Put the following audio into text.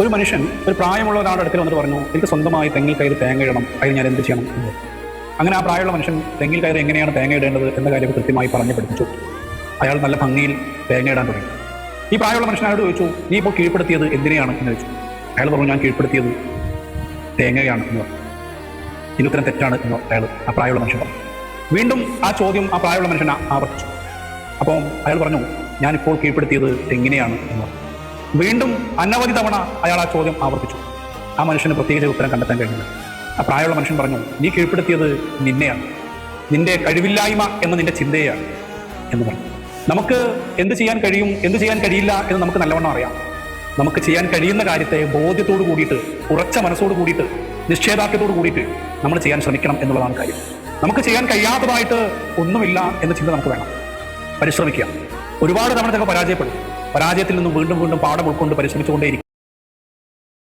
ഒരു മനുഷ്യൻ ഒരു പ്രായമുള്ള ഒരാളുടെ അടുത്ത് വന്നിട്ട് പറഞ്ഞു, എനിക്ക് സ്വന്തമായി തെങ്ങിൽ കയറി തേങ്ങ ഇടണം, അതിന് ഞാൻ എന്ത് ചെയ്യണം എന്ന്. അങ്ങനെ ആ പ്രായമുള്ള മനുഷ്യൻ തെങ്ങിൽ കയറി എങ്ങനെയാണ് തേങ്ങ ഇടേണ്ടത് എന്ന കാര്യം കൃത്യമായി പറഞ്ഞു പഠിപ്പിച്ചു. അയാൾ നല്ല ഭംഗിയിൽ തേങ്ങ ഇടാൻ തുടങ്ങി. ഈ പ്രായമുള്ള മനുഷ്യനോട് ചോദിച്ചു, നീ ഇപ്പോൾ കീഴ്പ്പെടുത്തിയത് എന്തിനെയാണ് എന്ന് ചോദിച്ചു. അയാൾ പറഞ്ഞു, ഞാൻ കീഴ്പ്പെടുത്തിയത് തേങ്ങയാണ് എന്ന് പറഞ്ഞു. ഇതിനുത്തരം തെറ്റാണ് എന്ന് ആ പ്രായമുള്ള മനുഷ്യൻ പറഞ്ഞു. വീണ്ടും ആ ചോദ്യം ആ പ്രായമുള്ള മനുഷ്യൻ ആവർത്തിച്ചു. അപ്പം അയാൾ പറഞ്ഞു, ഞാനിപ്പോൾ കീഴ്പ്പെടുത്തിയത് തെങ്ങിനെയാണ് എന്ന് പറഞ്ഞു. വീണ്ടും അനവധി തവണ അയാൾ ആ ചോദ്യം ആവർത്തിച്ചു. ആ മനുഷ്യന് പ്രത്യേകിച്ച് ഉത്തരം കണ്ടെത്താൻ കഴിഞ്ഞില്ല. ആ പ്രായമുള്ള മനുഷ്യൻ പറഞ്ഞു, നീ കീഴ്പ്പെടുത്തിയത് നിന്നെയാണ്, നിന്റെ കഴിവില്ലായ്മ എന്ന നിന്റെ ചിന്തയാണ് എന്ന് പറഞ്ഞു. നമുക്ക് എന്ത് ചെയ്യാൻ കഴിയും, എന്ത് ചെയ്യാൻ കഴിയില്ല എന്ന് നമുക്ക് നല്ലവണ്ണം അറിയാം. നമുക്ക് ചെയ്യാൻ കഴിയുന്ന കാര്യത്തെ ബോധ്യത്തോട് കൂടിയിട്ട്, ഉറച്ച മനസ്സോട് കൂടിയിട്ട്, നിശ്ചയദാർഢ്യത്തോട് കൂടിയിട്ട് നമ്മൾ ചെയ്യാൻ ശ്രമിക്കണം എന്നുള്ളതാണ് കാര്യം. നമുക്ക് ചെയ്യാൻ കഴിയാത്തതായിട്ട് ഒന്നുമില്ല എന്ന ചിന്ത നമുക്ക് വേണം. പരിശ്രമിക്കുക. ഒരുപാട് തവണ പരാജയപ്പെടും. പരാജയത്തിൽ നിന്നും വീണ്ടും വീണ്ടും പാഠം ഉൾക്കൊണ്ട് പരിശ്രമിച്ചുകൊണ്ടേയിരിക്കും.